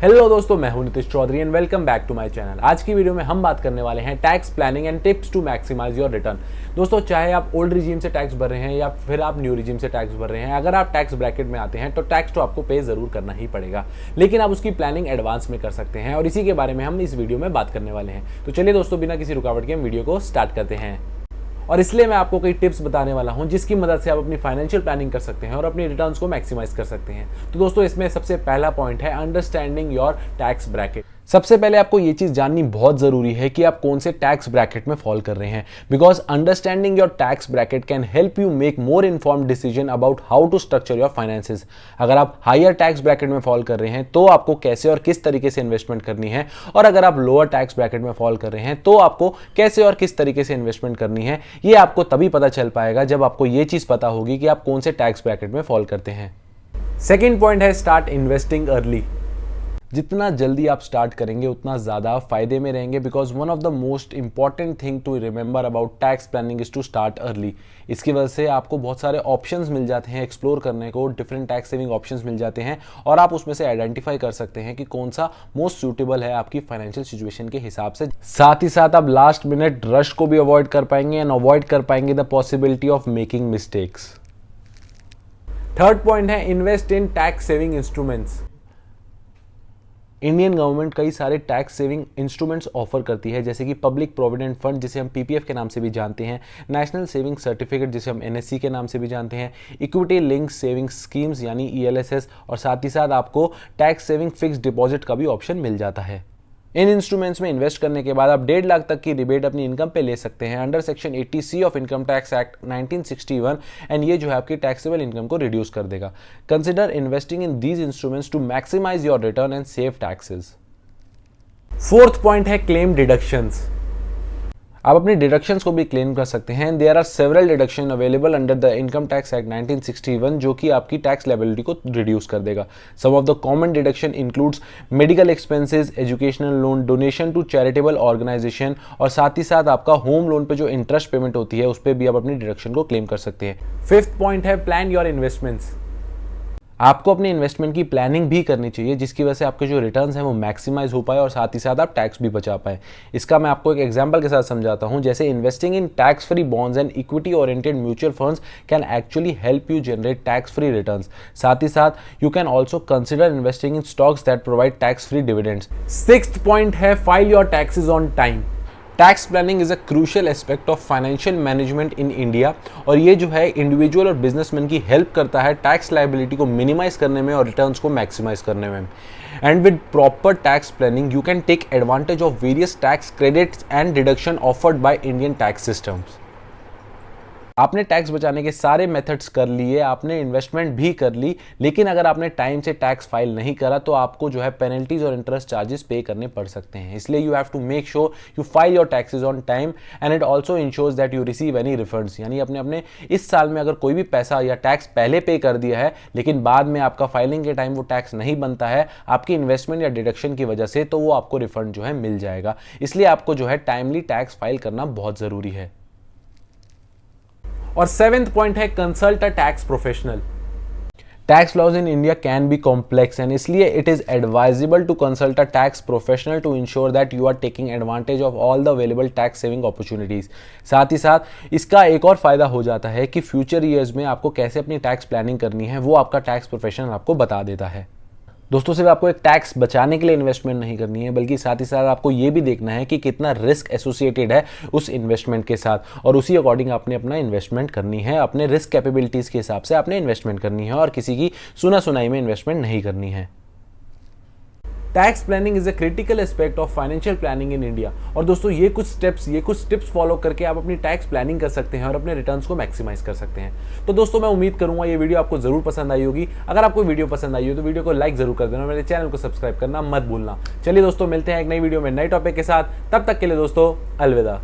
Hello दोस्तों, मैं हूं Nitish Chaudhary and welcome back to my channel. आज की वीडियो में हम बात करने वाले हैं tax planning and tips to maximise your return. दोस्तों, चाहे आप ओल्ड रिजीम से टैक्स भर रहे हैं या फिर आप न्यू रिजीम से टैक्स भर रहे हैं, अगर आप टैक्स ब्रैकेट में आते हैं तो टैक्स तो आपको पे जरूर करना ही पड़ेगा, लेकिन आप उसकी प्लानिंग एडवांस में कर सकते हैं और इसी के बारे में हम इस वीडियो में बात करने वाले हैं। तो चलिए दोस्तों, बिना किसी रुकावट के हम वीडियो को स्टार्ट करते हैं। और इसलिए मैं आपको कई टिप्स बताने वाला हूं जिसकी मदद से आप अपनी फाइनेंशियल प्लानिंग कर सकते हैं और अपनी रिटर्न्स को मैक्सिमाइज कर सकते हैं। तो दोस्तों, इसमें सबसे पहला पॉइंट है अंडरस्टैंडिंग योर टैक्स ब्रैकेट। सबसे पहले आपको ये चीज जाननी बहुत जरूरी है कि आप कौन से टैक्स ब्रैकेट में फॉल कर रहे हैं, because understanding your tax bracket can help you make more informed decision about how to structure your finances. अगर आप हायर टैक्स ब्रैकेट में फॉल कर रहे हैं तो आपको कैसे और किस तरीके से इन्वेस्टमेंट करनी है, और अगर आप लोअर टैक्स ब्रैकेट में फॉल कर रहे हैं तो आपको कैसे और किस तरीके से इन्वेस्टमेंट करनी है, ये आपको तभी पता चल पाएगा जब आपको ये चीज पता होगी कि आप कौन से टैक्स ब्रैकेट में फॉल करते हैं। सेकेंड पॉइंट है स्टार्ट इन्वेस्टिंग अर्ली। जितना जल्दी आप स्टार्ट करेंगे उतना ज़्यादा फायदे में रहेंगे, because one of the most important thing to remember about tax planning is to start early. इसकी वजह से आपको बहुत सारे ऑप्शंस मिल जाते हैं एक्सप्लोर करने को, डिफरेंट टैक्स सेविंग ऑप्शंस मिल जाते हैं और आप उसमें से आइडेंटिफाई कर सकते हैं कि कौन सा मोस्ट सूटेबल है आपकी फाइनेंशियल सिचुएशन के हिसाब से। साथ ही साथ आप लास्ट मिनट रश को भी अवॉइड कर पाएंगे एंड अवॉइड कर पाएंगे the possibility of making mistakes. Third point है invest in tax saving instruments. Indian government कई सारे टैक्स सेविंग इंस्ट्रूमेंट्स ऑफर करती है, जैसे कि पब्लिक प्रोविडेंट फंड जिसे हम पीपीएफ के नाम से भी जानते हैं, नेशनल सेविंग सर्टिफिकेट जिसे हम एनएससी के नाम से भी जानते हैं, इक्विटी लिंक सेविंग स्कीम्स यानी ईएलएसएस, और साथ ही साथ आपको टैक्स सेविंग फिक्स्ड डिपॉजिट का भी ऑप्शन मिल जाता है। इन इंस्ट्रूमेंट्स में इन्वेस्ट करने के बाद आप 1.5 लाख तक की रिबेट अपनी इनकम पे ले सकते हैं under section 80C of income tax act 1961, and ये जो है आपकी टैक्सेबल इनकम को रिड्यूस कर देगा। Consider investing in these instruments to maximise your return and save taxes. Fourth point है क्लेम डिडक्शंस। आप अपनी डिडक्शंस को भी क्लेम कर सकते हैं। There are several deduction available under the income tax act 1961 जो कि आपकी टैक्स लायबिलिटी को रिड्यूस कर देगा। Some of the common deduction includes medical expenses, educational loan, donation to charitable organization, और साथ ही साथ आपका होम लोन पे जो इंटरेस्ट पेमेंट होती है उस पर भी आप अपनी डिडक्शन को क्लेम कर सकते हैं। फिफ्थ पॉइंट है प्लान योर इन्वेस्टमेंट्स। आपको अपने इन्वेस्टमेंट की प्लानिंग भी करनी चाहिए जिसकी वजह से आपके जो रिटर्न्स हैं वो मैक्सिमाइज हो पाए और साथ ही साथ आप टैक्स भी बचा पाए। इसका मैं आपको एक एग्जांपल के साथ समझाता हूं, जैसे investing in tax free bonds and equity oriented mutual funds can actually help you generate tax free returns. साथ ही साथ you can also consider investing in stocks that provide tax free dividends. Sixth point है file your taxes on time. Tax planning is a crucial aspect of financial management in India, और ये जो है individual और businessman की help करता है tax liability को मिनिमाइज करने में और रिटर्न्स को मैक्सिमाइज करने में। And with proper tax planning you can take advantage of various tax credits and deduction offered by Indian tax systems. आपने टैक्स बचाने के सारे मेथड्स कर लिए, आपने इन्वेस्टमेंट भी कर ली, लेकिन अगर आपने टाइम से टैक्स फाइल नहीं करा तो आपको जो है पेनल्टीज और इंटरेस्ट चार्जेस पे करने पड़ सकते हैं। इसलिए you have to make sure you file your taxes on time and it also ensures that you receive any refunds. यानी अपने इस साल में अगर कोई भी पैसा या टैक्स पहले पे कर दिया है लेकिन बाद में आपका फाइलिंग के टाइम वो टैक्स नहीं बनता है आपकी इन्वेस्टमेंट या डिडक्शन की वजह से, तो वो आपको रिफंड जो है मिल जाएगा। इसलिए आपको जो है टाइमली टैक्स फाइल करना बहुत जरूरी है। और सेवेंथ पॉइंट है consult a tax professional. Tax laws in India can be complex and इसलिए it is advisable to consult a tax professional to ensure that you are taking advantage of all the available tax saving opportunities. साथ ही साथ इसका एक और फायदा हो जाता है कि फ्यूचर ईयर्स में आपको कैसे अपनी टैक्स प्लानिंग करनी है वो आपका टैक्स प्रोफेशनल आपको बता देता है। दोस्तों, सिर्फ आपको एक टैक्स बचाने के लिए इन्वेस्टमेंट नहीं करनी है, बल्कि साथ ही साथ आपको ये भी देखना है कि कितना रिस्क एसोसिएटेड है उस इन्वेस्टमेंट के साथ, और उसी अकॉर्डिंग आपने अपना इन्वेस्टमेंट करनी है। अपने रिस्क कैपेबिलिटीज के हिसाब से आपने इन्वेस्टमेंट करनी है और किसी की सुना सुनाई में इन्वेस्टमेंट नहीं करनी है। Tax planning is a critical aspect of financial planning in India. और दोस्तों, ये कुछ टिप्स फॉलो करके आप अपनी टैक्स प्लानिंग कर सकते हैं और अपने रिटर्न्स को मैक्सिमाइज कर सकते हैं। तो दोस्तों, मैं उम्मीद करूंगा ये वीडियो आपको जरूर पसंद आई होगी। अगर आपको वीडियो पसंद आई हो तो वीडियो को लाइक जरूर कर देना, मेरे चैनल को सब्सक्राइब करना मत भूलना। चलिए दोस्तों, मिलते हैं एक नई वीडियो में नए टॉपिक के साथ। तब तक के लिए दोस्तों, अलविदा।